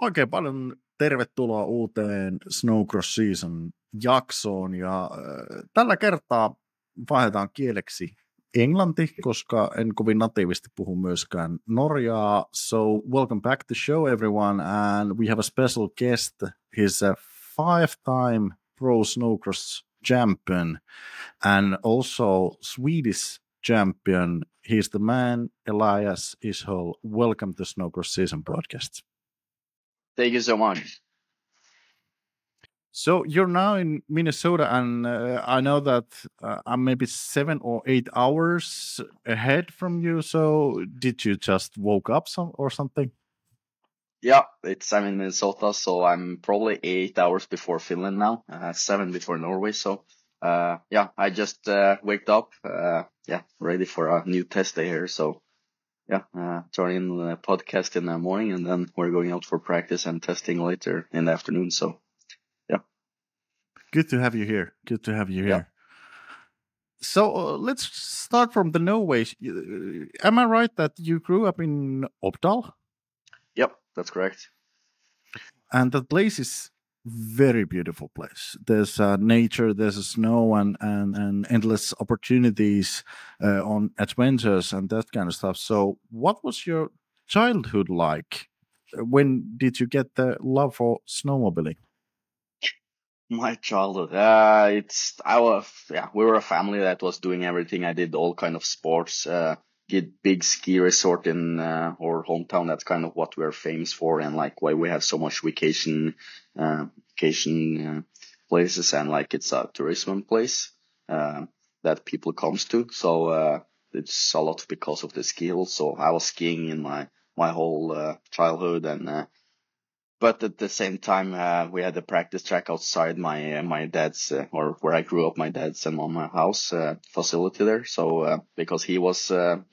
Oikein paljon tervetuloa uuteen Snowcross Season jaksoon ja tällä kertaa vaihdetaan kieleksi englanti, koska en kovin natiivisti puhu myöskään norjaa. So welcome back to the show everyone, and we have a special guest. He's a 5-time pro snowcross champion and also Swedish champion. He's the man, Elias Ishoel. Welcome to Snowcross Season podcast. Thank you so much. So you're now in Minnesota, and I know that I'm maybe 7 or 8 hours ahead from you. So did you just woke up or something? Yeah, I'm in Minnesota, so I'm probably 8 hours before Finland now, 7 before Norway. So yeah, I just waked up, ready for a new test day here. So yeah, turn in the podcast in the morning, and then we're going out for practice and testing later in the afternoon. So yeah. Good to have you here. Yeah. So let's start from the Norway. Am I right that you grew up in Oppdal? Yep, that's correct. And that place is very beautiful place. There's nature, there's snow, and endless opportunities on adventures and that kind of stuff. So what was your childhood like? When did you get the love for snowmobiling? My childhood, we were a family that was doing everything. I did all kind of sports, did big ski resort in our hometown. That's kind of what we're famous for, and like why we have so much vacation places, and like it's a tourism place that people comes to. So it's a lot because of the ski. So I was skiing in my whole childhood, and but at the same time, we had a practice track outside my dad's, or where I grew up, my dad's and mama house facility there. So because he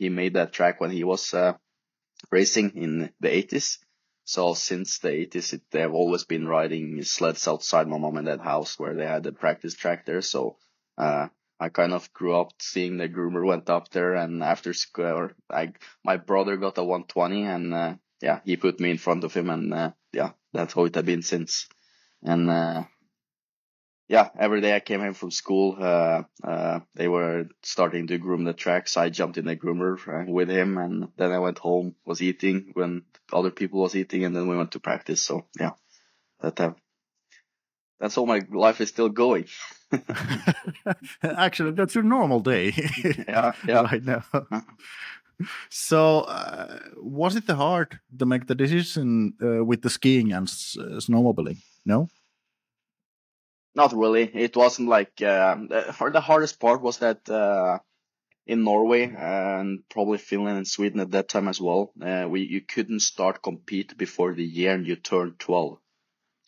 made that track when he was racing in the 80s. So since the 80s, they have always been riding sleds outside my mom and dad's house where they had the practice track there. So I kind of grew up seeing the groomer went up there, and after school, my brother got a 120, and he put me in front of him, and that's how it had been since. And every day I came home from school, they were starting to groom the tracks. I jumped in the groomer with him, and then I went home, was eating when other people was eating, and then we went to practice. So yeah, that's how my life is still going. Actually, that's your normal day. yeah. Right now. So, was it hard to make the decision with the skiing and snowmobiling? No? Not really. It wasn't like the hardest part was that in Norway and probably Finland and Sweden at that time as well, you couldn't start compete before the year you turned 12.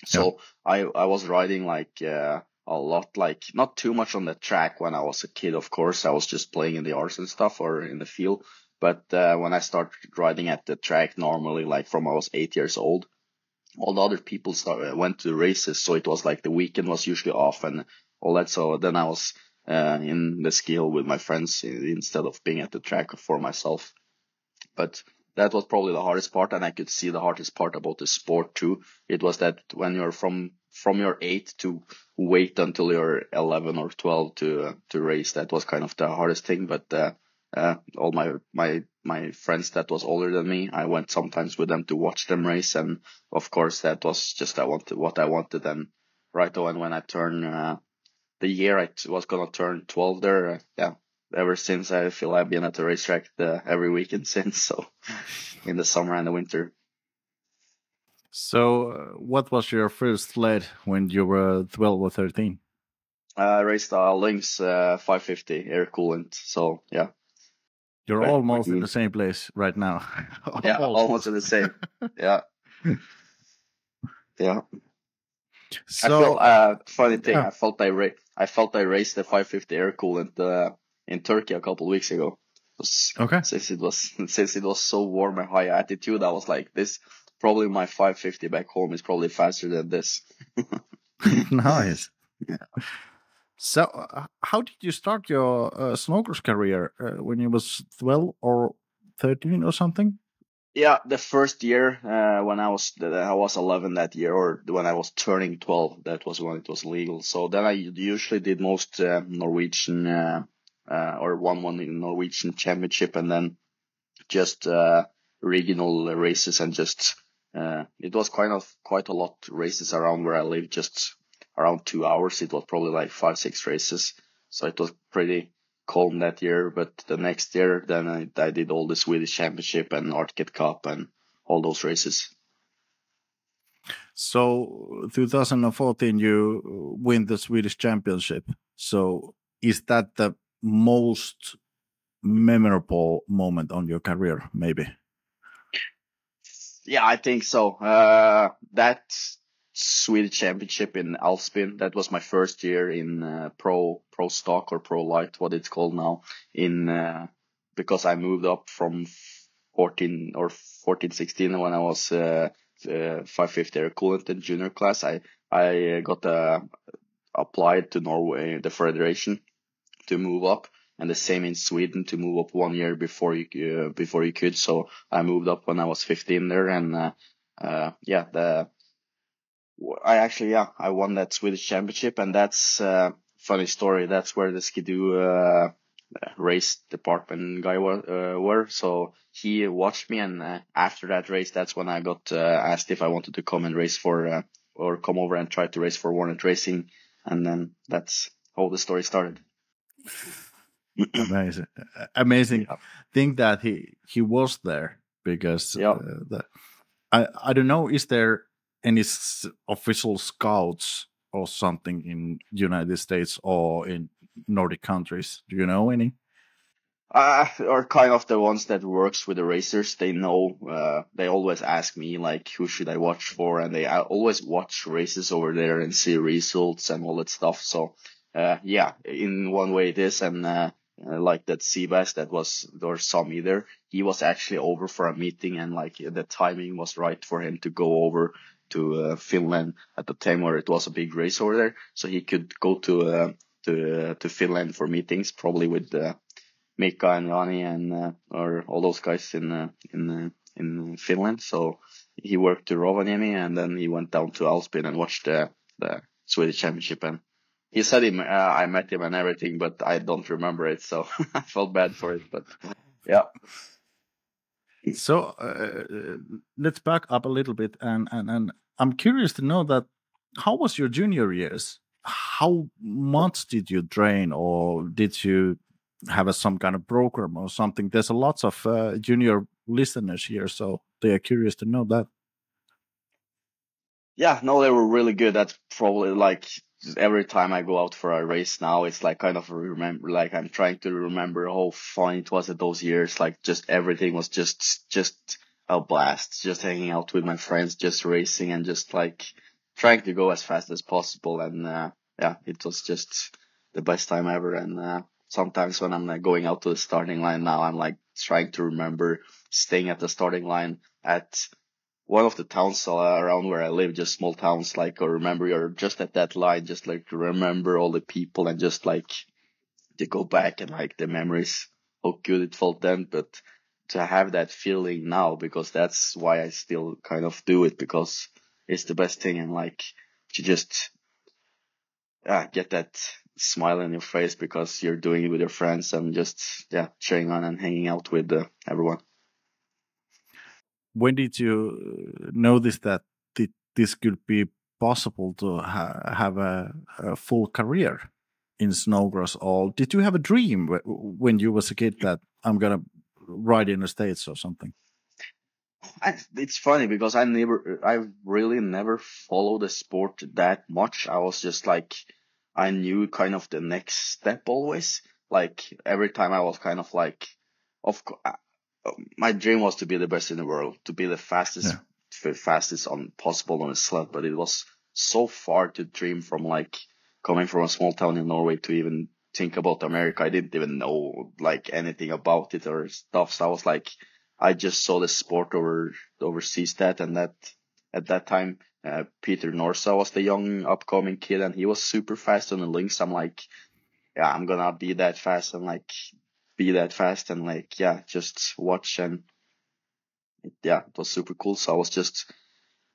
So I was riding like a lot, like not too much on the track when I was a kid. Of course, I was just playing in the arts and stuff or in the field. But when I started riding at the track normally, like from I was 8 years old, all the other people went to races. So it was like the weekend was usually off and all that. So then I was in the ski hill with my friends instead of being at the track for myself. But that was probably the hardest part, and I could see the hardest part about the sport too. It was that when you're from your 8 to wait until you're 11 or 12 to race, that was kind of the hardest thing. But all my friends that was older than me, I went sometimes with them to watch them race, and of course that was just what I wanted. And right away when I turned the year I was gonna turn 12 there, ever since I feel I've been at the racetrack every weekend since. So in the summer and the winter. So what was your first sled when you were 12 or 13? I raced a Lynx 550 air coolant. So yeah. You're almost in the same place right now. Yeah, almost in the same. Yeah. Yeah. So I felt funny thing. Yeah. I felt I raced the 550 air coolant in Turkey a couple of weeks ago. Okay. Since it was so warm and high altitude, I was like, this probably my 550 back home is probably faster than this. Nice. Yeah. So, how did you start your snowcross career when you was 12 or 13 or something? Yeah, the first year when I was 11 that year, or when I was turning 12, that was when it was legal. So then I usually did most Norwegian or won one in Norwegian championship, and then just regional races, and just it was quite a lot races around where I live, just around 2 hours. It was probably like 5, 6 races, so it was pretty calm that year. But the next year, then I did all the Swedish Championship and Arctic Cup and all those races. So 2014, you win the Swedish Championship. So is that the most memorable moment on your career, maybe? Yeah, I think so. That Swedish Championship in Alspin, that was my first year in pro stock or pro light, what it's called now. In because I moved up from 14, 16 when I was 550 air coolant in junior class. I got applied to Norway, the federation, to move up, and the same in Sweden to move up 1 year before you could. So I moved up when I was 15 there, and yeah, I won that Swedish Championship, and that's funny story. That's where the Skidoo race department guy were. So he watched me, and after that race, that's when I got asked if I wanted to come and race for or come over and try to race for Warnet Racing, and then that's how the story started. Amazing, amazing Yeah. thing that he was there, because Yeah. I don't know, is there any official scouts or something in United States or in Nordic countries? Do you know any? Are kind of the ones that works with the racers. They know, they always ask me like, who should I watch for? And I always watch races over there and see results and all that stuff. So, yeah, in one way it is. And, like that Seabass that was, or Sam either, he was actually over for a meeting, and like the timing was right for him to go over to, Finland at the time where it was a big race over there. So he could go to Finland for meetings, probably with, Mika and Jani and or all those guys in Finland. So he worked to Rovaniemi, and then he went down to Alspin and watched the Swedish Championship. And he said I met him and everything, but I don't remember it, so I felt bad for it. But yeah. So let's back up a little bit, and I'm curious to know that how was your junior years? How much did you train, or did you have some kind of program or something? There's a lots of junior listeners here, so they are curious to know that. Yeah, no, they were really good. That's probably like every time I go out for a race now, it's like kind of remember, like I'm trying to remember how fun it was at those years. Like just everything was just a blast. Just hanging out with my friends, just racing, and just like trying to go as fast as possible. And yeah, it was just the best time ever. And sometimes when I'm like going out to the starting line now, I'm like trying to remember staying at the starting line at one of the towns around where I live, just small towns, like, or remember you're just at that line, just like to remember all the people, and just like to go back and like the memories, how good it felt then. But to have that feeling now, because that's why I still kind of do it, because it's the best thing. And like to just get that smile on your face because you're doing it with your friends, and just, yeah, cheering on and hanging out with everyone. When did you notice that this could be possible to have a full career in snowcross? Or did you have a dream when you was a kid that I'm gonna ride in the States or something? It's funny because I really never followed the sport that much. I was just like, I knew kind of the next step always. Like every time I was kind of like, my dream was to be the best in the world, to be the fastest, Yeah. fastest on possible on a sled. But it was so far to dream from, like coming from a small town in Norway to even think about America. I didn't even know like anything about it or stuff. So I was like, I just saw the sport overseas that, and that at that time, Peter Norsa was the young upcoming kid, and he was super fast on the links. I'm like, yeah, I'm gonna be that fast, and like be that fast, and like, yeah, just watch and it was super cool. So I was just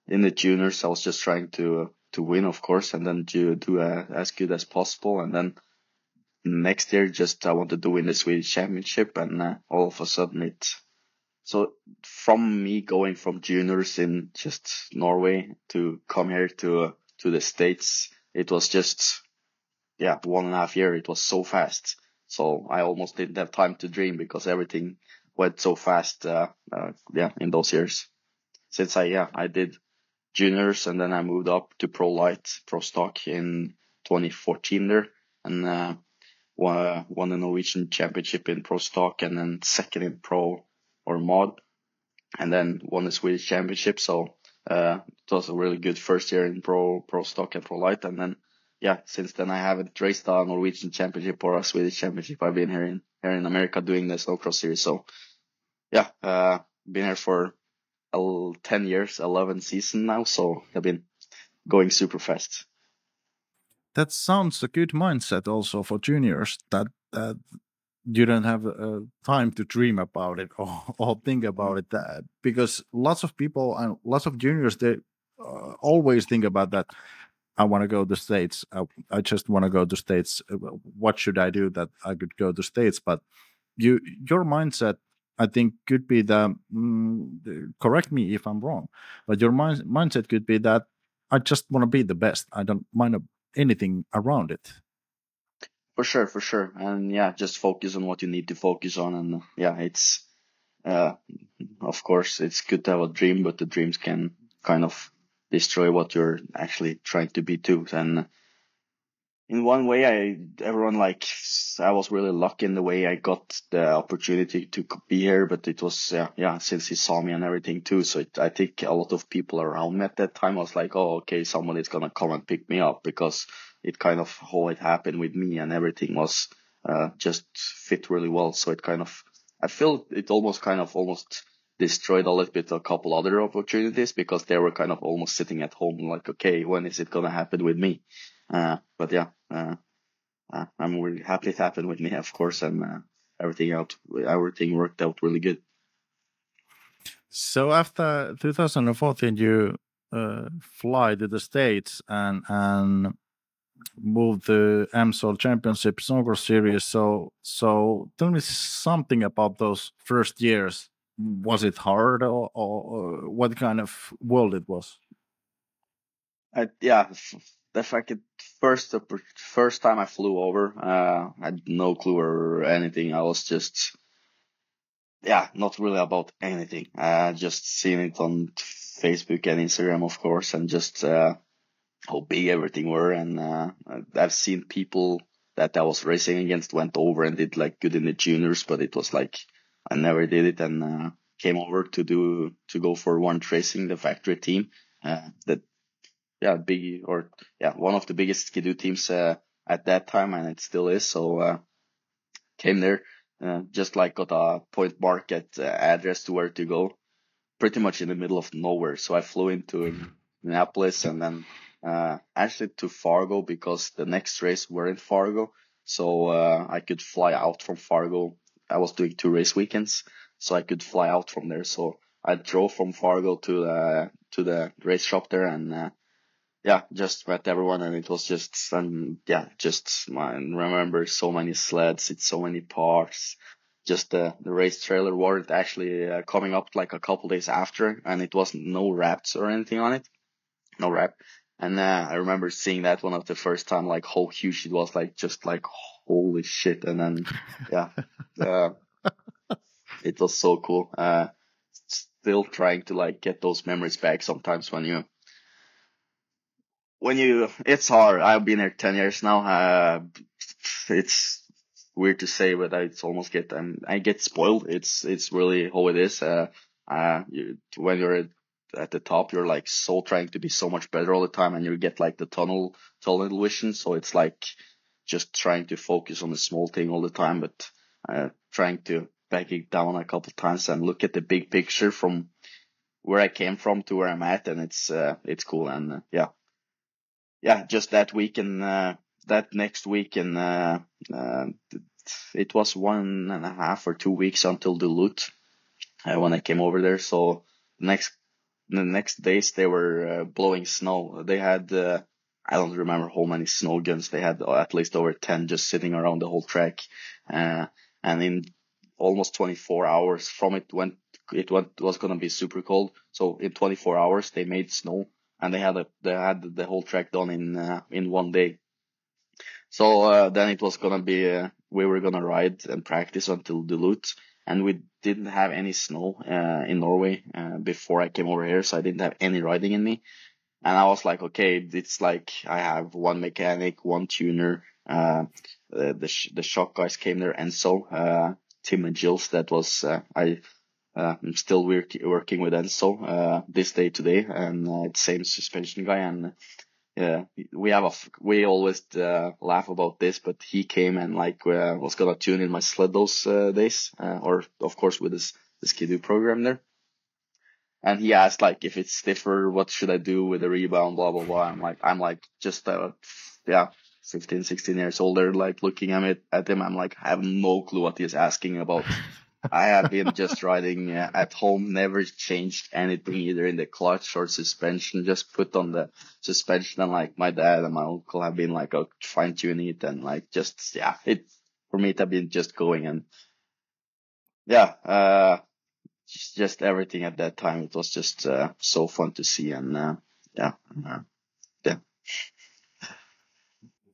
in the juniors. I was just trying to win, of course, and then to do as good as possible. And then next year, just I wanted to win the Swedish Championship, and all of a sudden so from me going from juniors in just Norway to come here to the States, it was just 1.5 year. It was so fast. So I almost didn't have time to dream because everything went so fast. In those years. Since I did juniors and then I moved up to pro light, pro stock in 2014 there, and won the Norwegian championship in pro stock and then second in pro or mod, and then won the Swedish championship. So it was a really good first year in pro stock and pro light, and then since then I haven't raced a Norwegian championship or a Swedish championship. I've been here in America doing the snowcross series. So been here for 10 years, 11 season now. So I've been going super fast. That sounds a good mindset also for juniors, that you don't have time to dream about it or think about it, because lots of people and lots of juniors, they always think about that. I want to go to States. I just want to go to States. What should I do that I could go to States? But your mindset, I think, could be correct me if I'm wrong, but your mindset could be that I just want to be the best. I don't mind anything around it. For sure. And just focus on what you need to focus on. And it's, of course, it's good to have a dream, but the dreams can kind of destroy what you're actually trying to be too. And in one way, I was really lucky in the way I got the opportunity to be here, but it was, since he saw me and everything too. So I think a lot of people around me at that time was like, oh, okay, somebody's going to come and pick me up, because it kind of how it happened with me and everything was, just fit really well. So I feel it almost destroyed a little bit a couple other opportunities, because they were kind of almost sitting at home like, okay, when is it going to happen with me? But I'm really happy it happened with me, of course, and everything worked out really good. So after 2014, you fly to the States and move the AMSOL Championship Snowcross Series. So tell me something about those first years. Was it hard, or what kind of world it was? The fact that first time I flew over, I had no clue or anything. I was just not really about anything. Just seeing it on Facebook and Instagram, of course, and just how big everything were. And I've seen people that I was racing against went over and did like good in the juniors, but it was like I never did it, and came over to go for one racing, the factory team. One of the biggest Skidoo teams at that time, and it still is. So came there, just like got a point mark at address to where to go, pretty much in the middle of nowhere. So I flew into Minneapolis and then actually to Fargo, because the next race were in Fargo. So I could fly out from Fargo. I was doing 2 race weekends, so I could fly out from there. So I drove from Fargo to the race shop there, and just met everyone, and it was just I remember so many sleds, it's so many parts. Just the race trailer weren't actually coming up like a couple days after, and it wasn't no wraps or anything on it, no wrap. And I remember seeing that one of the first time, like how huge it was, like just like holy shit. And then it was so cool. Still trying to like get those memories back sometimes when you, it's hard. I've been here 10 years now. It's weird to say, but I get spoiled. It's really how it is. When you're at the top, you're like so trying to be so much better all the time, and you get like the tunnel vision. So it's like just trying to focus on the small thing all the time, but trying to back it down a couple times and look at the big picture from where I came from to where I'm at, and it's cool. And just that week and that next week, and it was 1.5 or 2 weeks until Duluth. when I came over there. So next the next days they were blowing snow. They had I don't remember how many snow guns they had, at least over 10 just sitting around the whole track. Uh, and in almost 24 hours from was gonna be super cold. So in 24 hours they made snow, and they had the whole track done in one day. So then it was gonna be we were gonna ride and practice until Duluth, and we didn't have any snow in Norway before I came over here, so I didn't have any riding in me. And I was like, okay, it's like I have one mechanic, one tuner. The shock guys came there, and so Tim and Jills. That was I'm still working with Enzo this day today, and same suspension guy. And yeah, we always laugh about this, but he came and like was gonna tune in my sled those days, or of course with this Skidoo program there. And he asked like if it's stiffer, what should I do with the rebound, blah blah blah. I'm like just yeah, 15, 16 years older, like looking at him. I'm like, I have no clue what he's asking about. I have been just riding at home, never changed anything either in the clutch or suspension, just put on the suspension, and like my dad and my uncle have been like fine tuning it, and like just yeah, for me it have been just going. And yeah, just everything at that time. It was just so fun to see, and yeah, yeah.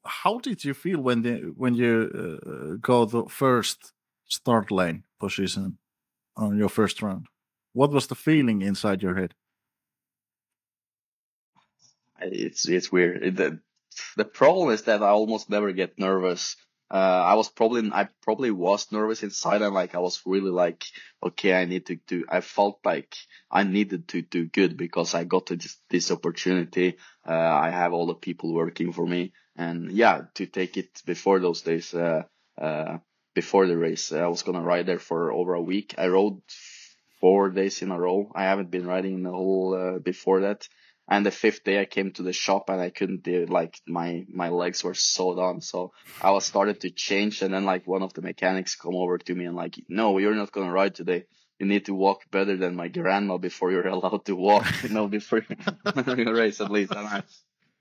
How did you feel when you got the first start lane position on your first round? What was the feeling inside your head? It's weird. The problem is that I almost never get nervous. I probably was nervous inside, and like I was really like, okay, I need to do. I felt like I needed to do good because I got this opportunity. I have all the people working for me, and yeah, to take it before those days. Before the race, I was gonna ride there for over a week. I rode 4 days in a row. I haven't been riding the whole before that. And the fifth day I came to the shop and I couldn't do it. Like my legs were so done. So I was started to change, and then like one of the mechanics come over to me and like, no, you're not going to ride today. You need to walk better than my grandma before you're allowed to walk, before you race at least. And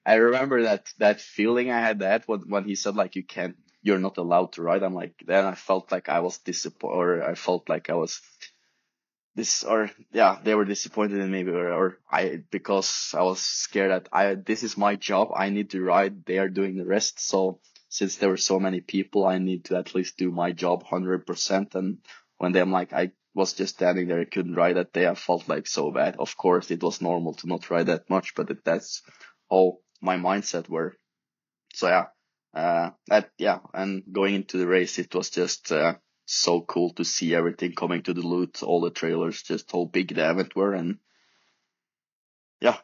I remember that feeling I had when he said like, you're not allowed to ride. I'm like, then I felt like I was disappointed, or I felt like I was they were disappointed in me, because I was scared that this is my job. I need to ride. They are doing the rest. So since there were so many people, I need to at least do my job 100%. And when I was just standing there, I couldn't ride that day. I felt like so bad. Of course, it was normal to not ride that much, but that's how my mindset were. So and going into the race, it was just so cool to see everything coming to the loot, all the trailers, just how big the event were, and yeah,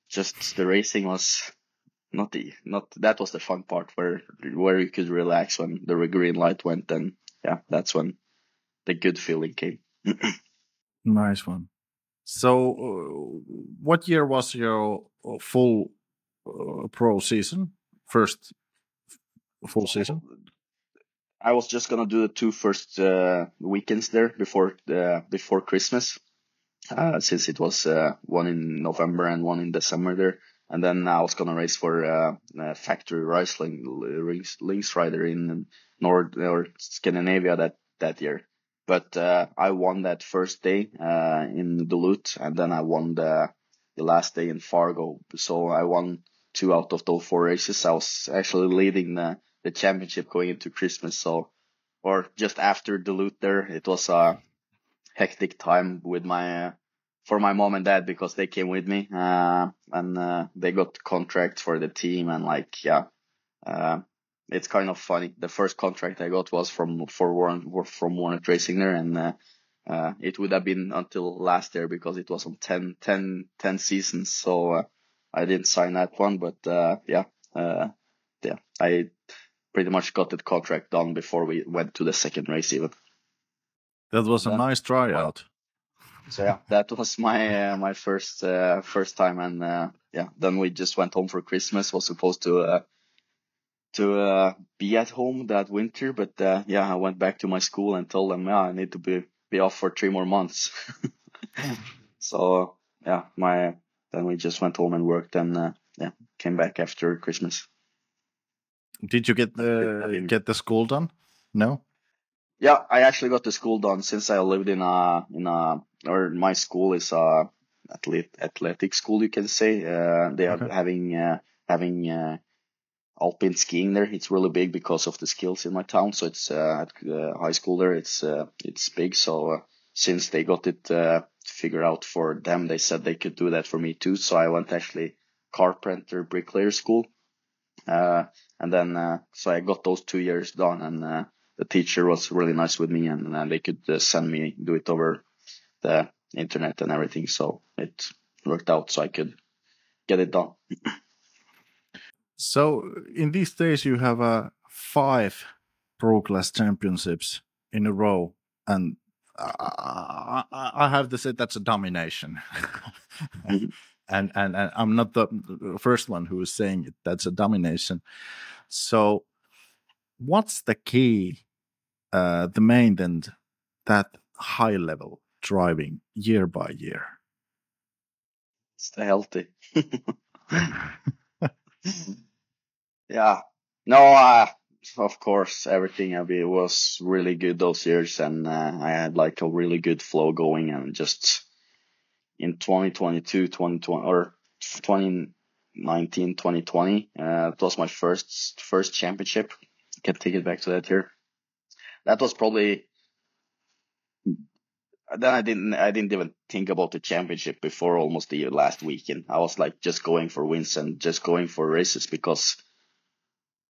just the racing was not that was the fun part where you could relax when the green light went, and yeah, that's when the good feeling came. Nice one. So, what year was your full pro season? First full season? I was just gonna do the two first weekends there before Christmas, since it was one in November and one in December there, and then I was gonna race for factory Riesling links rider in North or Scandinavia that year. But I won that first day in Duluth, and then I won the last day in Fargo. So I won 2 out of those 4 races. I was actually leading the championship going into Christmas. So, or just after Duluth there, it was a hectic time with for my mom and dad, because they came with me, and they got contracts for the team, and like, yeah, it's kind of funny. The first contract I got was from Warren Racing there, and it would have been until last year because it was on 10 seasons. So I didn't sign that one, but I pretty much got that contract done before we went to the second race even. That was a nice tryout. So yeah, that was my first time, and then we just went home for Christmas. Was supposed to be at home that winter, but I went back to my school and told them, I need to be off for 3 more months. So yeah, then we just went home and worked, and came back after Christmas. Did you get the school done? No. Yeah, I actually got the school done since I lived in or my school is athletic school, you can say. They are having alpine skiing there. It's really big because of the skills in my town. So it's at high school there. It's big. So since they got it figured out for them, they said they could do that for me too. So I went actually carpenter bricklayer school, and then so I got those 2 years done, and the teacher was really nice with me, and they could send me do it over the internet and everything. So it worked out, so I could get it done. So in these days, you have 5 pro class championships in a row, and I have to say that's a domination. Mhm. and I'm not the first one who is saying it. That's a domination. So, what's the key, the main that high level driving year by year? Stay healthy. Yeah. No, of course, everything was really good those years, and I had like a really good flow going, and just in 2022, 2020, or 2019, 2020, it was my first championship. Can take it back to that year. That was probably, then I didn't even think about the championship before almost the last weekend. I was like just going for wins and just going for races, because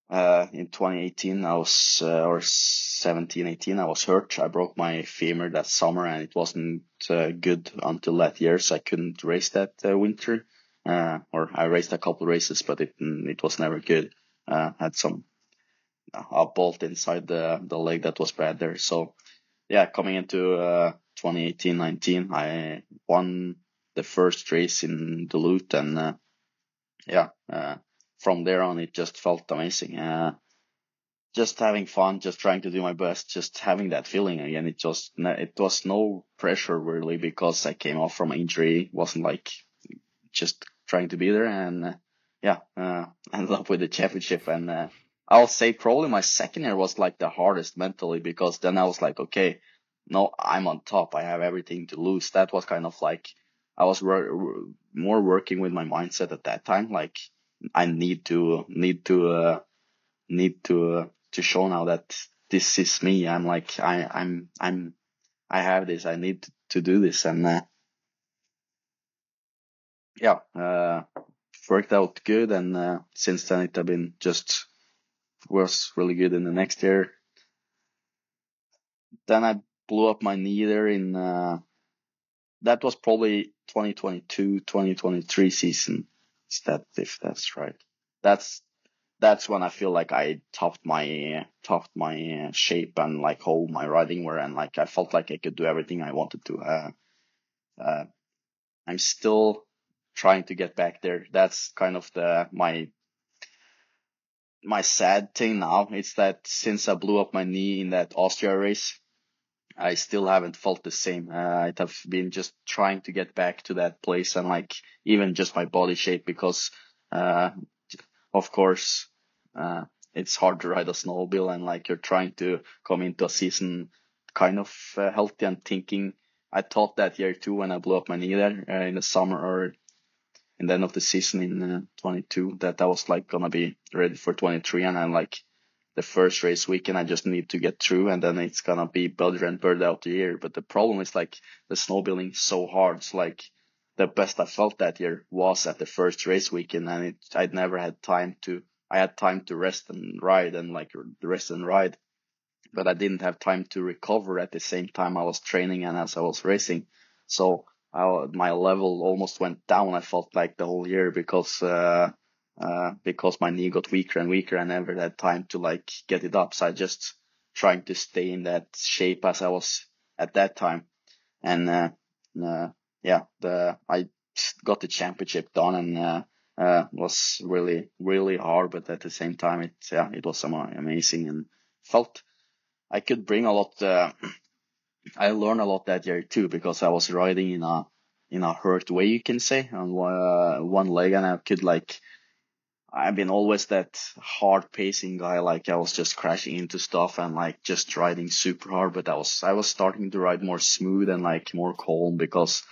in 2018 I was or 17, 18 I was hurt. I broke my femur that summer, and it wasn't good until that year, so I couldn't race that winter. Or I raced a couple races, but it was never good. Had a bolt inside the leg that was bad there. So yeah, coming into 2018-19, I won the first race in Duluth, and from there on it just felt amazing. Just having fun, just trying to do my best, just having that feeling again. It was no pressure really, because I came off from an injury. It wasn't like just trying to be there, and ended up with the championship. And I'll say probably my second year was like the hardest mentally, because then I was like, okay, no, I'm on top. I have everything to lose. That was kind of like I was more working with my mindset at that time. Like I need to show now that this is me. I'm like I have this. I need to do this, and worked out good. And since then it have been just was really good in the next year. Then I blew up my knee there in that was probably 2022, 2023 season. If that's right? That's when I feel like I topped my shape and like how my riding were, and like I felt like I could do everything I wanted to. I'm still trying to get back there. That's kind of my sad thing now. It's that since I blew up my knee in that Austria race, I still haven't felt the same. I have been just trying to get back to that place, and like even just my body shape, because of course it's hard to ride a snowmobile, and like you're trying to come into a season kind of healthy and thinking. I thought that year too when I blew up my knee there in the summer, or in the end of the season in 22, that I was like gonna be ready for 23, and I'm like the first race weekend I just need to get through, and then it's gonna be better and better out the year. But the problem is like the snowmobiling is so hard. It's like the best I felt that year was at the first race weekend, and I'd never had time to. I had time to rest and ride, and like rest and ride, but I didn't have time to recover at the same time I was training and as I was racing. So my level almost went down. I felt like the whole year, because my knee got weaker and weaker. I never had time to like get it up. So I just trying to stay in that shape as I was at that time. And I got the championship done, and was really really hard, but at the same time it was amazing, and felt I could bring a lot I learned a lot that year too, because I was riding in a hurt way, you can say, on one leg, and I could like, I've been always that hard pacing guy. Like I was just crashing into stuff and like just riding super hard, but I was starting to ride more smooth and like more calm, because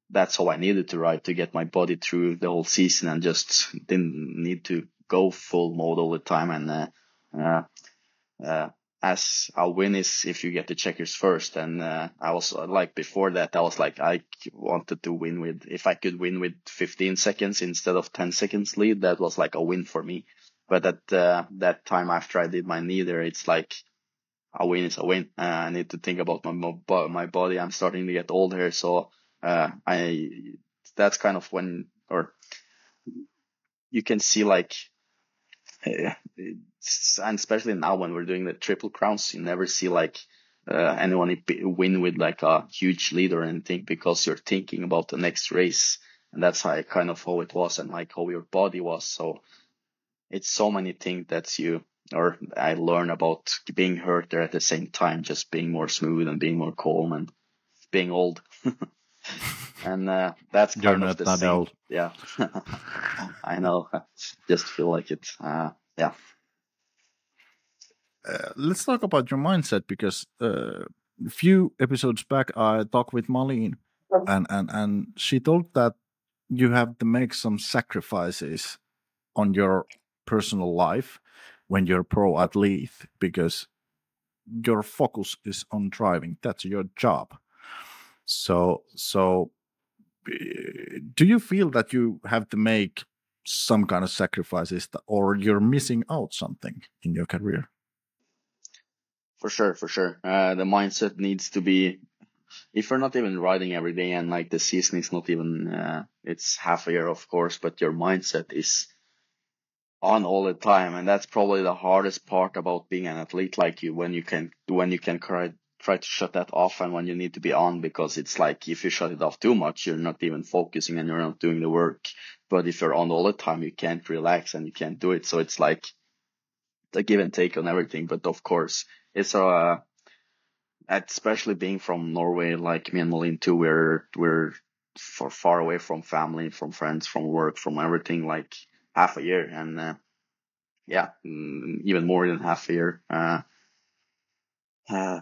that's how I needed to ride to get my body through the whole season, and just didn't need to go full mode all the time. And uh, uh, as a win is if you get the checkers first. And I was like, before that, I was like, I wanted to win with, if I could win with 15 seconds instead of 10 seconds lead, that was like a win for me. But at that time after I did my knee there, it's like a win is a win. I need to think about my body. I'm starting to get older, so I that's kind of when, or you can see like, and especially now when we're doing the triple crowns, you never see like anyone win with like a huge lead or anything, because you're thinking about the next race, and that's how how it was, and like how your body was. So it's so many things that I learn about being hurt there at the same time, just being more smooth and being more calm and being old. And that's You're kind of not the that same. old. Yeah, I know. Just feel like it. Yeah. Let's talk about your mindset, because a few episodes back I talked with Marlene, and she told that you have to make some sacrifices on your personal life when you're a pro athlete, because your focus is on driving. That's your job. So do you feel that you have to make some kind of sacrifices, or you're missing out something in your career? For sure, for sure. The mindset needs to be, if you're not even riding every day, and like the season is not even, it's half a year, of course, but your mindset is on all the time. And that's probably the hardest part about being an athlete like you, when you can try to shut that off, and when you need to be on, because it's like, if you shut it off too much, you're not even focusing and you're not doing the work. But if you're on all the time, you can't relax and you can't do it. So it's like the give and take on everything. But of course, it's especially being from Norway, like me and Molin too, we're far away from family, from friends, from work, from everything, like half a year. And even more than half a year.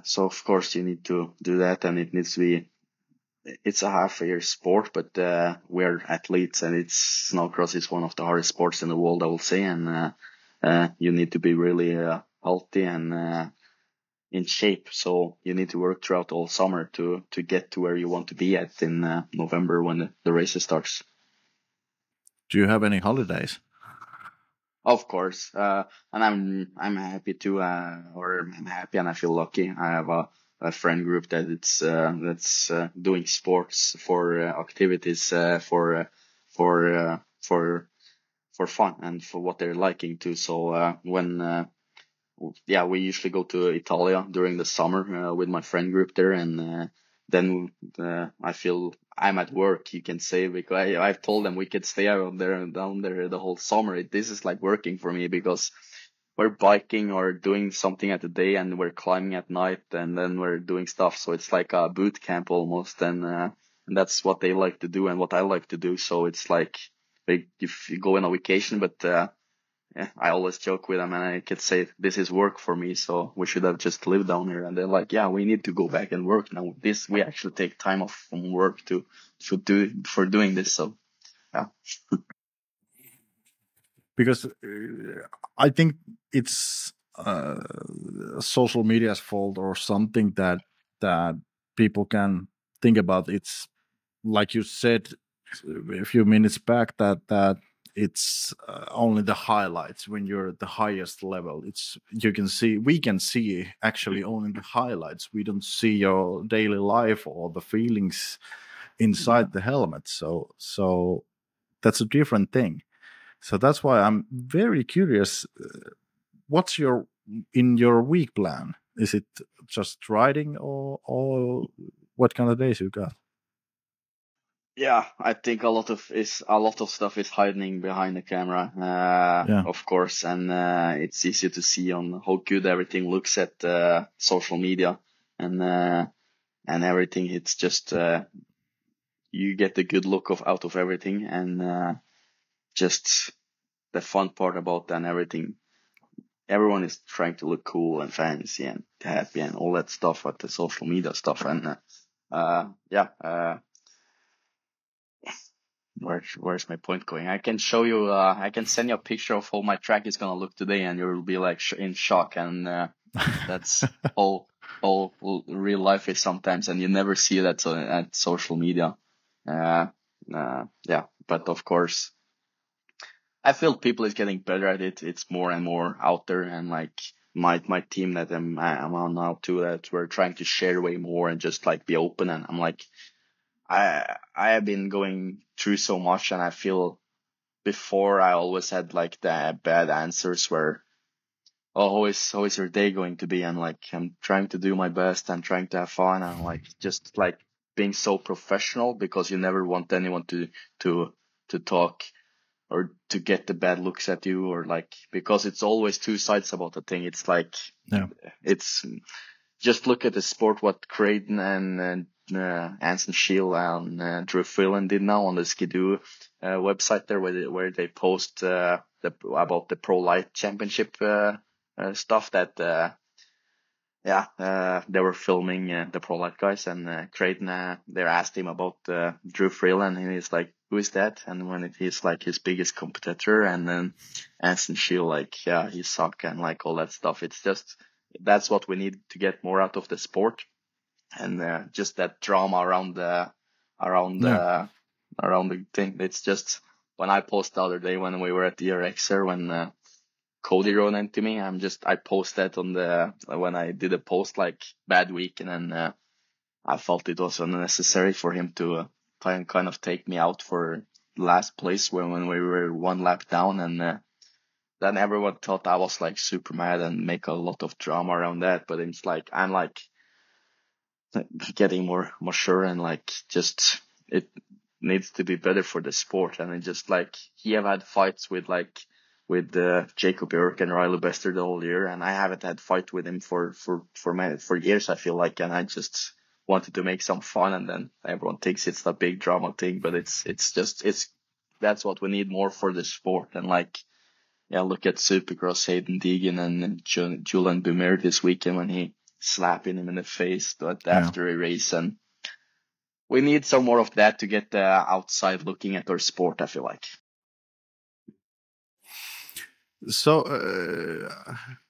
So of course you need to do that, and it needs to be, it's a half a year sport, but we're athletes, and snowcross is one of the hardest sports in the world, I will say. And you need to be really healthy and in shape. So you need to work throughout all summer to get to where you want to be at in November, when the race starts. Do you have any holidays? Of course, and I'm happy to, or I'm happy and I feel lucky. I have a friend group that's doing sports for activities for fun and for what they're liking to. So when we usually go to Italia during the summer with my friend group there, and then I feel I'm at work, you can say, because I've told them we could stay out there and down there the whole summer. This is like working for me, because we're biking or doing something at the day, and we're climbing at night, and then we're doing stuff. So it's like a boot camp almost, and that's what they like to do and what I like to do. So it's like, if you go on a vacation, but I always joke with them, and I could say, this is work for me, so we should have just lived down here. And they're like, yeah, we need to go back and work now. We actually take time off from work for doing this. So yeah. Because I think it's social media's fault, or something that people can think about. It's like you said a few minutes back, that it's only the highlights when you're at the highest level. We can see actually only the highlights. We don't see your daily life or the feelings inside the helmet. So that's a different thing. So that's why I'm very curious. What's in your week plan? Is it just riding, or what kind of days you got? Yeah, I think a lot of stuff is hiding behind the camera, Yeah. of course, and it's easy to see on how good everything looks at social media, and and everything. It's just you get the good look out of everything, and just the fun part about that and everything. Everyone is trying to look cool and fancy and happy and all that stuff at the social media stuff. And where's my point going? I can show you. I can send you a picture of how my track is gonna look today, and you'll be like in shock. And that's all real life is sometimes, and you never see that at social media. But of course, I feel people is getting better at it. It's more and more out there, and like my team that I'm on now too, that we're trying to share way more and just like be open. And I'm like, I have been going through so much, and I feel before I always had like the bad answers where, oh, how is your day going to be? And like, I'm trying to do my best. I'm trying to have fun, and like just like being so professional, because you never want anyone to talk or to get the bad looks at you, or like, because it's always two sides about the thing. It's like, it's just look at the sport, what Creighton and Anson Shield and Drew Freeland did now on the Skidoo website there, where they post about the Pro Light Championship stuff that they were filming the Pro Light guys, and Creighton they asked him about Drew Freeland, and he's like, who is that? And when he's like his biggest competitor, and then Anson Shield like, yeah, he suck and like all that stuff. It's just, that's what we need to get more out of the sport, and just that drama around the thing. It's just, when I posted the other day when we were at the RXer, when Cody wrote into me, I posted when I did a post like bad week, and then I felt it was unnecessary for him to kind of take me out for last place when we were one lap down, and then everyone thought I was like super mad and make a lot of drama around that. But it's like, I'm like getting more sure, and like just it needs to be better for the sport. And it just like, he have had fights with Jacob York and Riley Bester the whole year, and I haven't had fight with him for years, I feel like, and I just wanted to make some fun, and then everyone thinks it's a big drama thing, but it's that's what we need more for the sport. And like, yeah, look at Supercross, Hayden Deegan and Julian Bumir this weekend when he slapping him in the face after a race, and we need some more of that to get outside looking at our sport, I feel like. So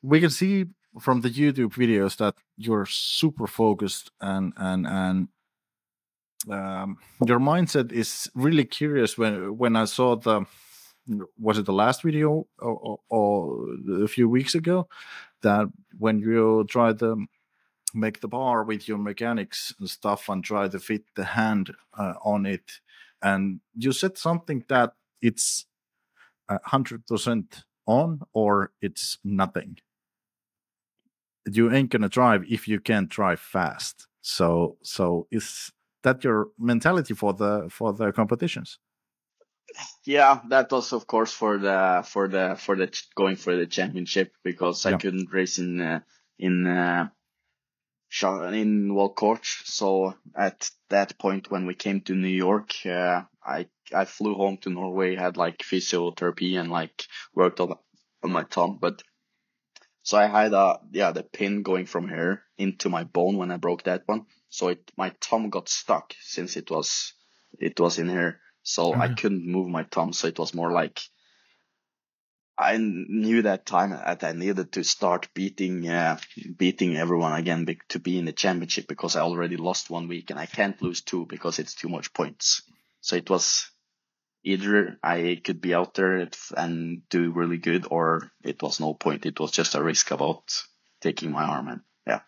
we can see from the YouTube videos that you're super focused, and your mindset is really curious. When I saw was it the last video or a few weeks ago, that when you try to make the bar with your mechanics and stuff and try to fit the hand on it, and you said something that it's 100% on or it's nothing. You ain't gonna drive if you can't drive fast. So is that your mentality for the competitions? Yeah, that was of course for the going for the championship, because I couldn't race in Walcourt. So at that point, when we came to New York, I flew home to Norway, had like physiotherapy and like worked on my thumb. But so I had the pin going from here into my bone when I broke that one. So my thumb got stuck since it was in here. So I couldn't move my thumb. So it was more like, I knew that time that I needed to start beating everyone again to be in the championship, because I already lost 1 week and I can't lose 2 because it's too much points. So it was either I could be out there and do really good, or it was no point. It was just a risk about taking my arm, and yeah.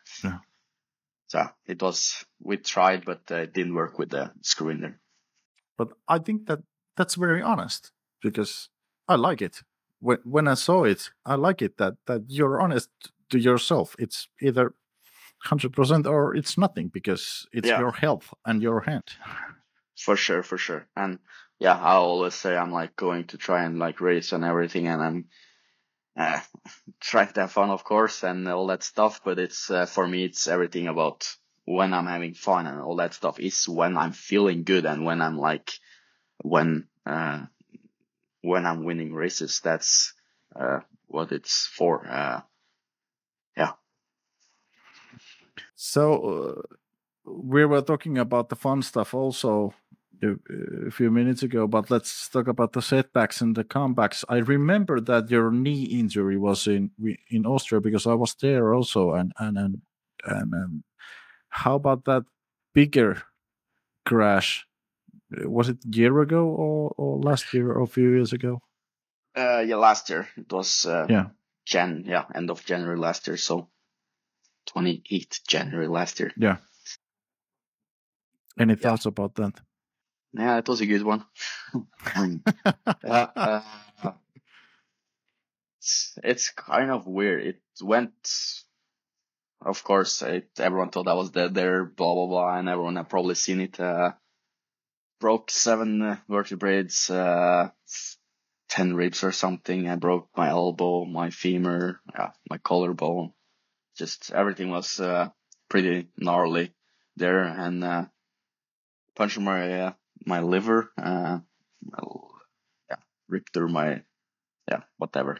So it was, we tried, but it didn't work with the screw in there. But I think that's very honest, because I like it. When I saw it, I like it that you're honest to yourself. It's either 100% or it's nothing, because it's your health and your hand. For sure. And yeah, I always say I'm like going to try and like race and everything, and I'm trying to have fun, of course, and all that stuff. But it's for me, it's everything about when I'm having fun and all that stuff is when I'm feeling good and when I'm like when I'm winning races. That's what it's for. Yeah. So we were talking about the fun stuff also a few minutes ago, but let's talk about the setbacks and the comebacks. I remember that your knee injury was in Austria because I was there also, and how about that bigger crash? Was it a year ago or last year or a few years ago? Yeah, last year it was Yeah. end of January last year, so 28th January last year. Yeah. Any thoughts about that? Yeah, it was a good one. It's kind of weird. It went, of course, everyone thought I was dead there, blah, blah, blah, and everyone had probably seen it. Broke 7 vertebrae, 10 ribs or something. I broke my elbow, my femur, my collarbone. Just everything was pretty gnarly there, and punctured my liver. Ripped through my whatever.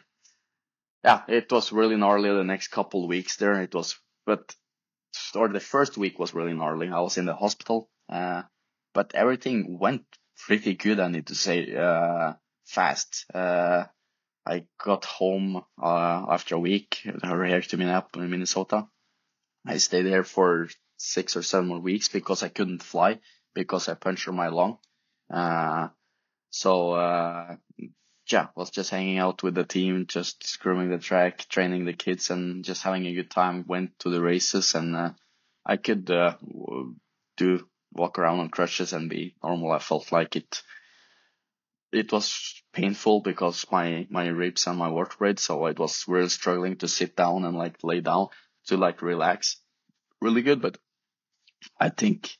Yeah, it was really gnarly the next couple weeks there. It was, or the first week was really gnarly. I was in the hospital, but everything went pretty good, I need to say, fast. I got home after a week here to Minnesota. I stayed there for 6 or 7 more weeks because I couldn't fly because I punctured my lung. Was just hanging out with the team, just screwing the track, training the kids, and just having a good time. Went to the races, and I could walk around on crutches and be normal. I felt like it was painful because my ribs and my vertebrae, so I was really struggling to sit down and like lay down to like relax. Really good, but I think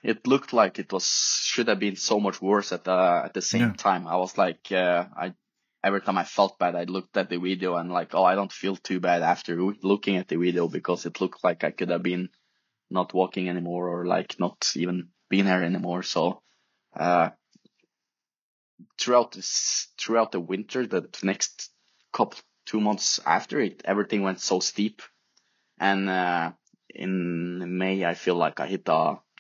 it looked like it should have been so much worse at the same time. I was like, every time I felt bad, I looked at the video and like, oh, I don't feel too bad after looking at the video because it looked like I could have been not walking anymore or like not even being here anymore. So, throughout the winter, the next 2 months after it, everything went so steep. And in May, I feel like I hit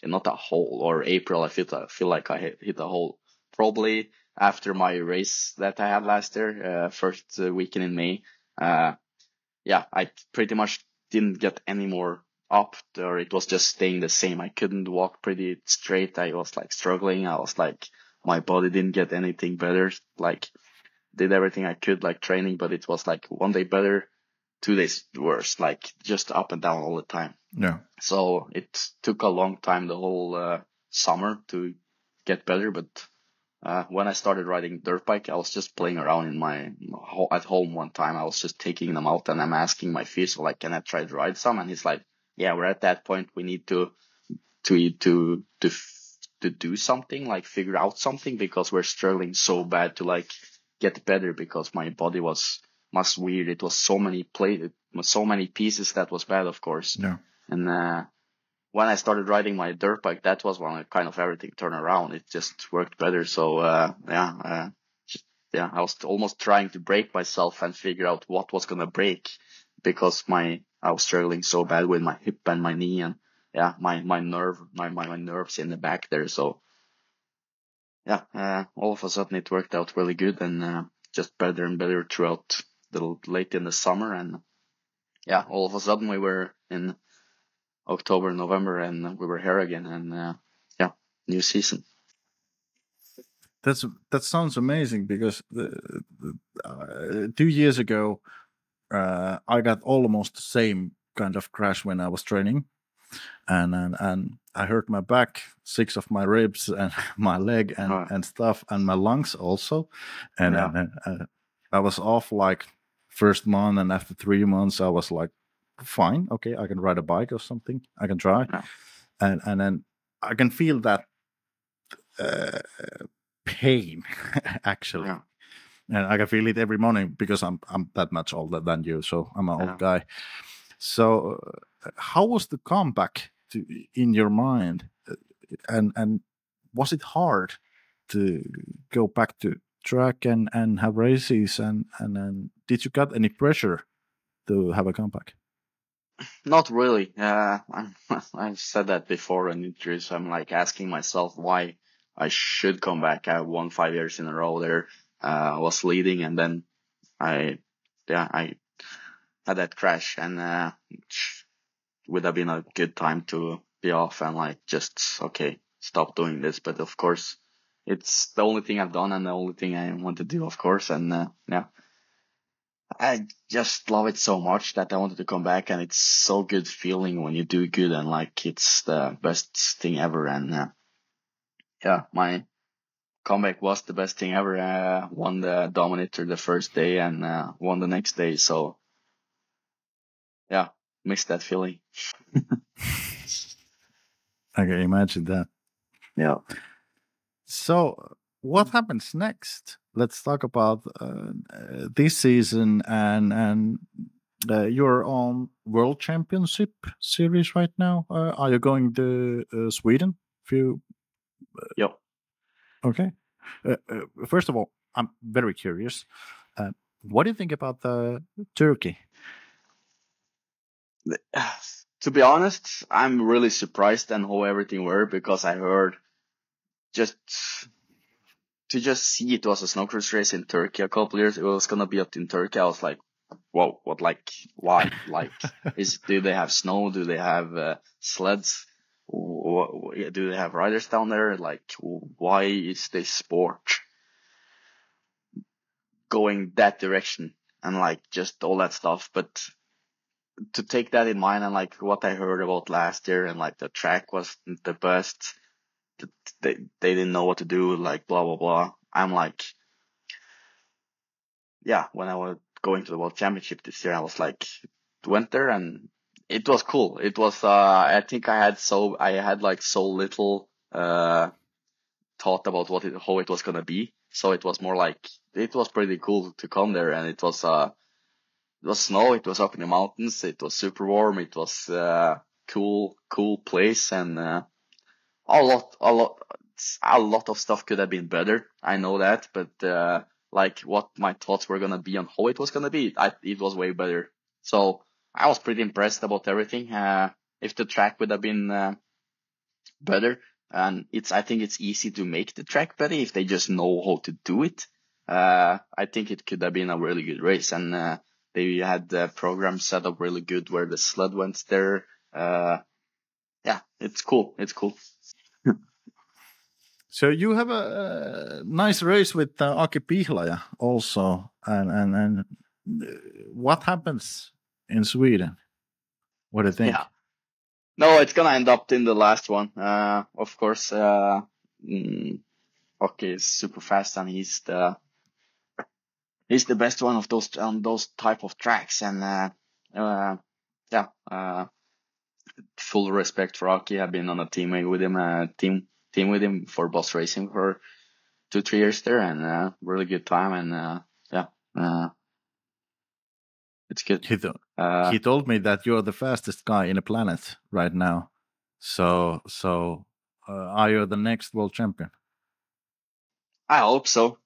not a hole, or April, I feel like I hit a hole. Probably after my race that I had last year, first weekend in May. I pretty much didn't get any more up, or it was just staying the same. I couldn't walk pretty straight. I was like struggling. I was like, my body didn't get anything better. Like, did everything I could, like training, but it was like one day better, 2 days worse, like just up and down all the time. Yeah. So it took a long time, the whole summer, to get better. But when I started riding dirt bike, I was just playing around at home one time. I was just taking them out and I'm asking my physio, like, can I try to ride some? And he's like, yeah, we're at that point. We need to do something, like figure out something, because we're struggling so bad to like get better, because my body was weird. It was so many pieces that was bad, of course. Yeah. And when I started riding my dirt bike, that was when kind of everything turned around. It just worked better. So I was almost trying to break myself and figure out what was gonna break, because I was struggling so bad with my hip and my knee, and my nerves in the back there. So all of a sudden it worked out really good, and just better and better throughout late in the summer. And all of a sudden we were in October, November, and we were here again, and new season. That sounds amazing, because 2 years ago I got almost the same kind of crash when I was training, and I hurt my back, 6 of my ribs, and my leg, and stuff, and my lungs also, and I was off like first month, and after 3 months I was like, fine, okay, I can ride a bike or something, I can try, and then I can feel that pain actually, and I can feel it every morning because I'm that much older than you, so I'm an old guy. So, how was the comeback in your mind, and was it hard to go back to track and have races, and did you got any pressure to have a comeback? Not really. I've said that before in interviews. I'm like asking myself why I should come back. I won 5 years in a row there. Was leading, and then I had that crash, and would have been a good time to be off and like just okay, stop doing this. But of course, it's the only thing I've done and the only thing I want to do, of course. And yeah, I just love it so much that I wanted to come back, and it's so good feeling when you do good and like it's the best thing ever. And yeah, my comeback was the best thing ever. Won the Dominator the first day and won the next day. So yeah, miss that feeling. I can imagine that. Yeah. So, what happens next? Let's talk about this season and you're on World Championship series right now. Are you going to Sweden? If you Yep. okay. First of all, I'm very curious. What do you think about Turkey? To be honest, I'm really surprised and how everything were because I heard just to just see it was a snowcross race in Turkey a couple years. It was gonna be up in Turkey. I was like, whoa, what? Like, why? Like, do they have snow? Do they have sleds? Do they have riders down there? Like, why is this sport going that direction? And like, just all that stuff. But to take that in mind and like what I heard about last year and like the track was the best. They didn't know what to do, like blah blah blah. I'm like, yeah. When I was going to the World Championship this year, I was like, went there and it was cool. It was I think I had like so little thought about how it was gonna be. So it was more like it was pretty cool to come there, and it was snow. It was up in the mountains. It was super warm. It was cool place, and a lot of stuff could have been better. I know that, but like what my thoughts were gonna be on how it was gonna be, it was way better. So I was pretty impressed about everything. If the track would have been better, and I think it's easy to make the track better if they just know how to do it. I think it could have been a really good race, and they had the program set up really good where the sled went there. Yeah, it's cool. It's cool. So you have a nice race with Aki Pihlaja also, and what happens in Sweden? What do you think? Yeah. No, it's gonna end up in the last one. Of course, Aki is super fast and he's the best one of those on those type of tracks. And yeah, full respect for Aki. I've been on a teammate with him, team with him for boss racing for 2-3 years there, and really good time. And yeah, it's good. He told me that you're the fastest guy in the planet right now. So are you the next world champion? I hope so.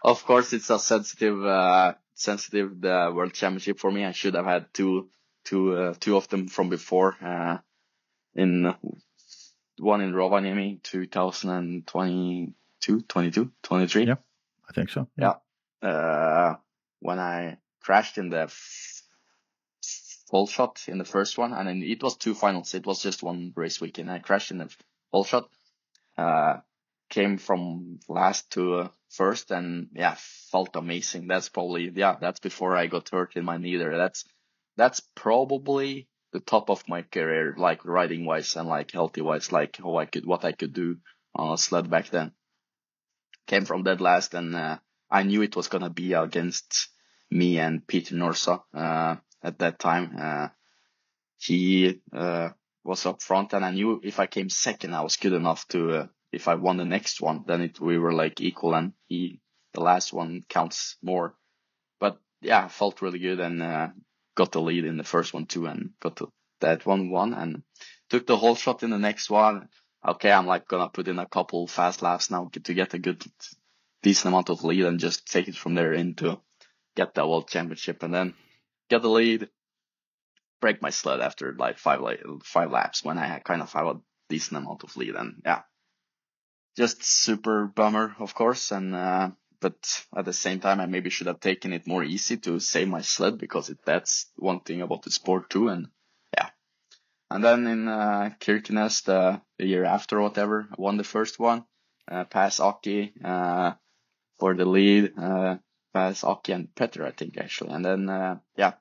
Of course, it's a sensitive World Championship for me. I should have had two of them from before. In one in Rovaniemi, 2022, 23. Yeah, I think so. Yeah. When I crashed in the full shot in the first one, and then it was 2 finals. It was just one race weekend. I crashed in the full shot. Came from last to first, and yeah, felt amazing. That's before I got hurt in my knee there. That's probably the top of my career, like riding wise and like healthy wise, like what I could do on a sled back then. Came from dead last, and I knew it was gonna be against me and Peter Norsa at that time. He was up front, and I knew if I came second, I was good enough to. If I won the next one, then we were like equal, and the last one counts more. But yeah, felt really good, and got the lead in the first one too, and got that one won, and took the whole shot in the next one. Okay, I'm like gonna put in a couple fast laps now to get a good, decent amount of lead and just take it from there into get the world championship, and then get the lead, break my sled after like five laps when I kind of have a decent amount of lead, and yeah, just super bummer, of course, and but at the same time, I maybe should have taken it more easy to save my sled, because that's one thing about the sport too, and yeah. And then in Kirkenes, the year after or whatever, I won the first one, past Aki for the lead, past Aki and Petter, I think, actually. And then, yeah,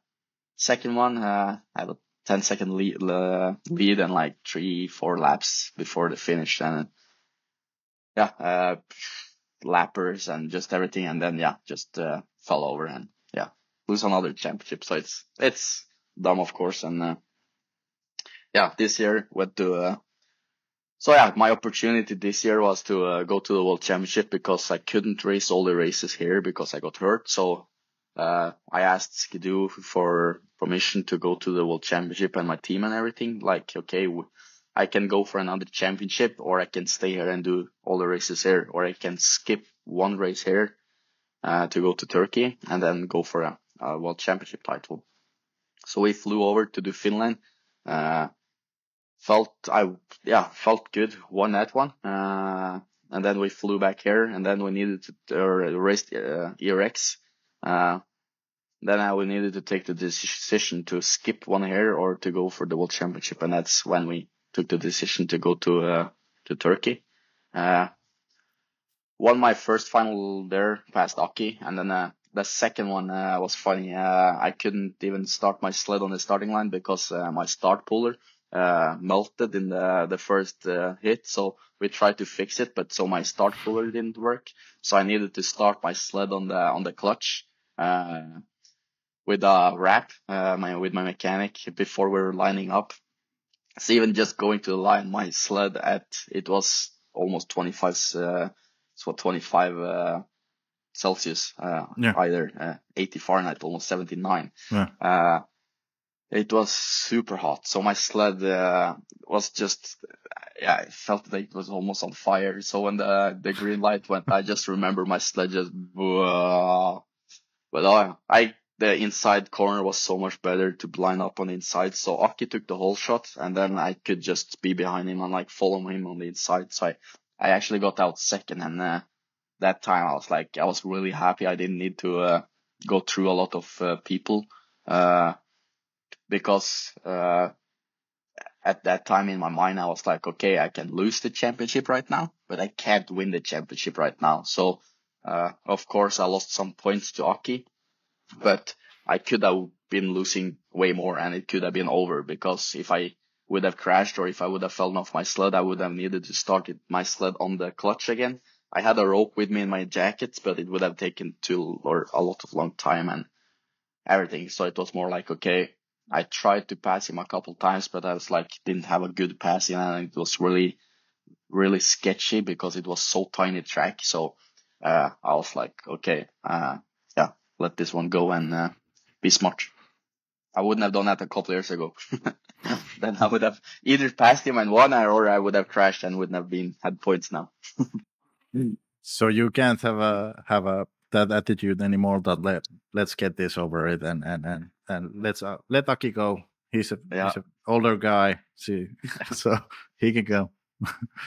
second one, I have a 10-second lead and like 3-4 laps before the finish. And yeah, lappers and just everything. And then, yeah, just fell over and yeah, lose another championship. So it's dumb, of course. And yeah, this year went to so yeah, my opportunity this year was to go to the World Championship, because I couldn't race all the races here because I got hurt. So I asked Skidoo for permission to go to the World Championship and my team and everything. Like, okay, I can go for another championship, or I can stay here and do all the races here, or I can skip one race here to go to Turkey and then go for a World Championship title. So we flew over to do Finland. Felt good, won that one. And then we flew back here, and then we needed to race ERX. Then we needed to take the decision to skip one here or to go for the World Championship, and that's when we took the decision to go to Turkey. Won my first final there past Aki, and then the second one was funny. I couldn't even start my sled on the starting line because my start puller melted in the first hit. So we tried to fix it, but so my start puller didn't work. So I needed to start my sled on the clutch with a wrap with my mechanic before we were lining up. So even just going to the line, my sled it was almost 25 Celsius, either 80 Fahrenheit, almost 79. Yeah. It was super hot. So my sled was just, I felt that it was almost on fire. So when the green light went, I just remember my sled just, but the inside corner was so much better to line up on the inside. So Aki took the whole shot, and then I could just be behind him and like follow him on the inside. So I actually got out second, and that time I was really happy. I didn't need to go through a lot of people because at that time in my mind I was like, okay, I can lose the championship right now, but I can't win the championship right now. So of course I lost some points to Aki, but I could have been losing way more, and it could have been over, because if I would have crashed or if I would have fallen off my sled, I would have needed to start my sled on the clutch again. I had a rope with me in my jacket, but it would have taken a lot of long time and everything. So it was more like, okay, I tried to pass him a couple times, but I was like, didn't have a good passing, and it was really, really sketchy because it was so tiny track. So I was like, okay, let this one go and be smart. I wouldn't have done that a couple years ago. Then I would have either passed him and won, or I would have crashed and wouldn't have had points now. So you can't have that attitude anymore. That let's get this over it and let's let Aki go. He's an older guy, so he can go.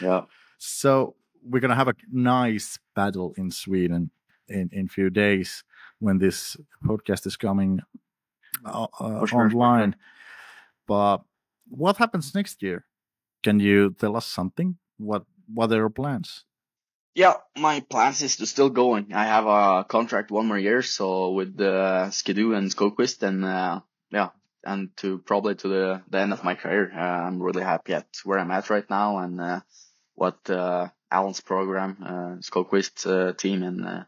Yeah. So we're gonna have a nice battle in Sweden in few days when this podcast is coming online. But what happens next year? Can you tell us something? What are your plans? Yeah, my plans is to still going. I have a contract 1 more year, so with Skidoo and Skogquist, and and to probably to the end of my career. I'm really happy at where I'm at right now, and what Alan's program, Skogquist team, and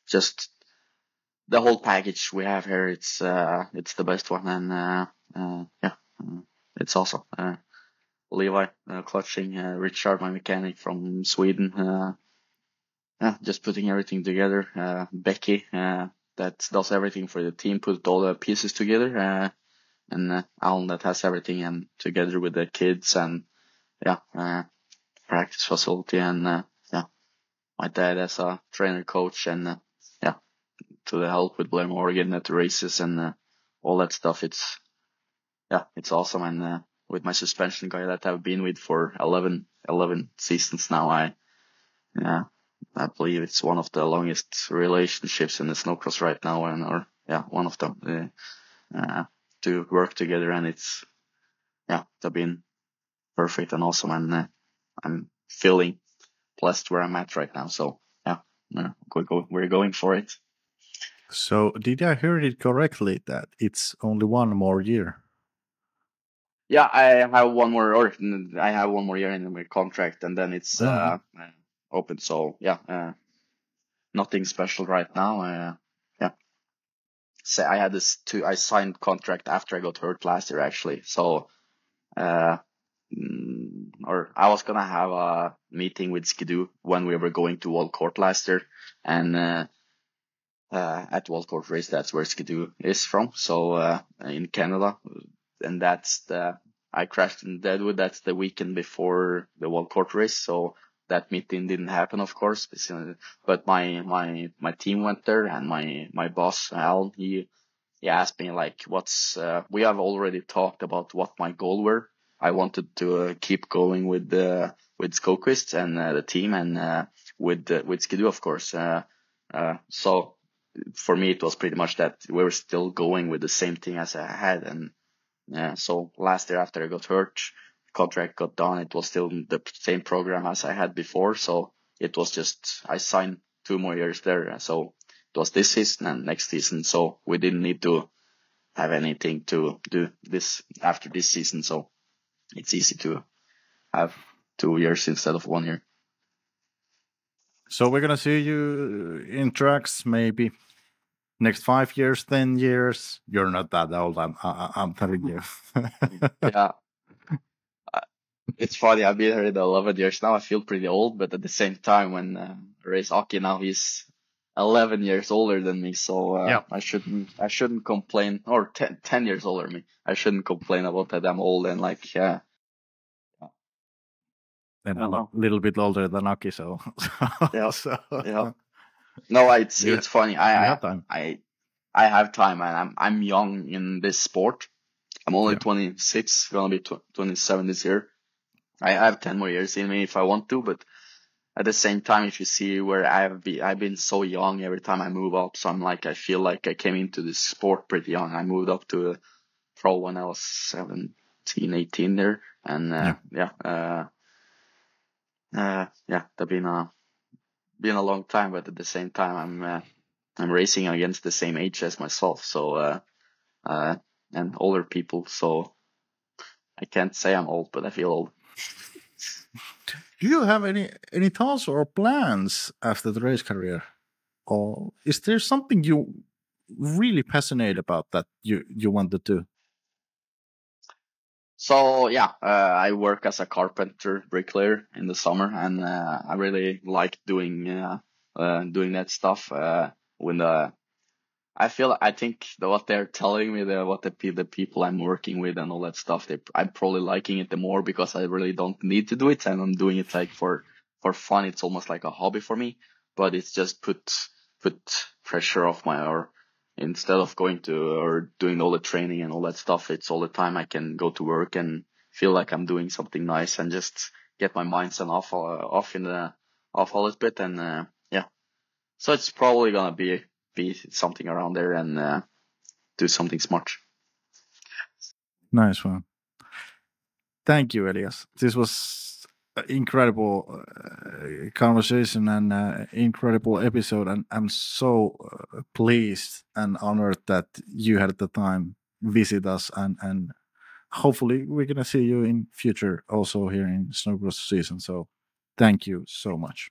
just the whole package we have here. It's the best one, and it's awesome. Levi clutching, Richard, my mechanic from Sweden, just putting everything together. Becky, that does everything for the team, put all the pieces together, and Alan that has everything and together with the kids and practice facility and my dad as a trainer coach and to the help with Blair Morgan at the races and all that stuff. It's awesome. And with my suspension guy that I've been with for 11 seasons now, I believe it's one of the longest relationships in the snowcross right now, one of them to work together, and it's they've been perfect and awesome, and I'm feeling blessed where I'm at right now. So we're going for it. So did I hear it correctly that it's only one more year? Yeah, I have one more year in my contract, and then it's open. So nothing special right now. So I signed contract after I got hurt last year actually. So or I was gonna have a meeting with Skidoo when we were going to World Court last year, and at World Court race, that's where Skidoo is from. So in Canada, and I crashed in Deadwood. That's the weekend before the World Court race. So that meeting didn't happen, of course. But my team went there, and my boss Al, he asked me like, we have already talked about what my goal were. I wanted to keep going with Skoquist and the team, and with Skidoo, of course. So for me, it was pretty much that we were still going with the same thing as I had. And so last year after I got hurt, contract got done. It was still the same program as I had before. So it was just, I signed 2 more years there. So it was this season and next season. So we didn't need to have anything to do this after this season. So it's easy to have 2 years instead of 1 year. So we're gonna see you in tracks maybe next 5 years, 10 years. You're not that old. I'm telling you. Yeah, it's funny. I've been here in 11 years now. I feel pretty old, but at the same time, when I race Aki now, he's 11 years older than me. So I shouldn't complain. Or 10 years older than me. I shouldn't complain about that. I'm old and And I'm a little bit older than Aki, so No, it's funny. I have time. I have time, and I'm young in this sport. I'm only 26, gonna be 27 this year. I have 10 more years in me if I want to, but at the same time, if you see where I've been so young every time I move up, so I feel like I came into this sport pretty young. I moved up to a pro when I was 17, 18 there, and that's been a long time, but at the same time, I'm racing against the same age as myself, so and older people, so I can't say I'm old, but I feel old. Do you have any thoughts or plans after the race career, or is there something you really passionate about that you want to do? So I work as a carpenter bricklayer in the summer, and I really like doing that stuff. I think what they're telling me, what the people I'm working with and all that stuff, I'm probably liking it the more because I really don't need to do it, and I'm doing it like for fun. It's almost like a hobby for me, but it's just put pressure off or instead of going to or doing all the training and all that stuff, it's all the time I can go to work and feel like I'm doing something nice and just get my mindset off a little bit, and so it's probably gonna be something around there and do something smart. Nice one. Thank you, Elias. This was an incredible conversation and incredible episode, and I'm so pleased and honored that you had the time visit us, and hopefully we're gonna see you in future also here in snowcross season. So thank you so much.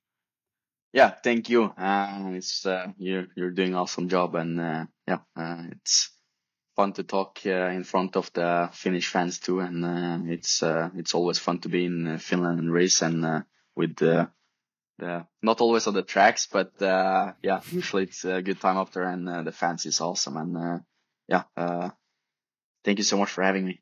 Yeah, thank you. It's you're doing an awesome job, and it's fun to talk in front of the Finnish fans too, and it's always fun to be in Finland and race and with not always on the tracks, but yeah, usually it's a good time up there, and the fans is awesome. And yeah, thank you so much for having me.